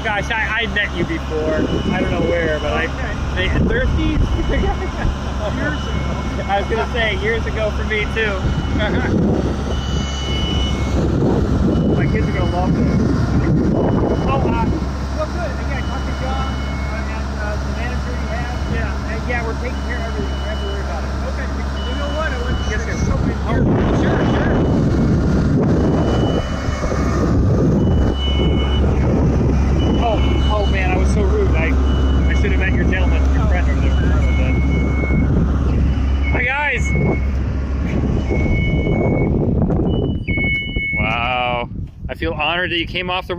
gosh, I met you before. I don't know where, but Thirsty? Years ago. I was gonna say years ago for me too. My kids are gonna love this. Oh, well, good. Again, talk to John and the manager he has. Yeah, and yeah, we're taking care of everything. Don't have to worry about it. Okay, you know what? I want to get something here. Sure. Oh man, I was so rude. I should have met your gentleman, your friend over there. Hi guys. Wow, I feel honored that you came off the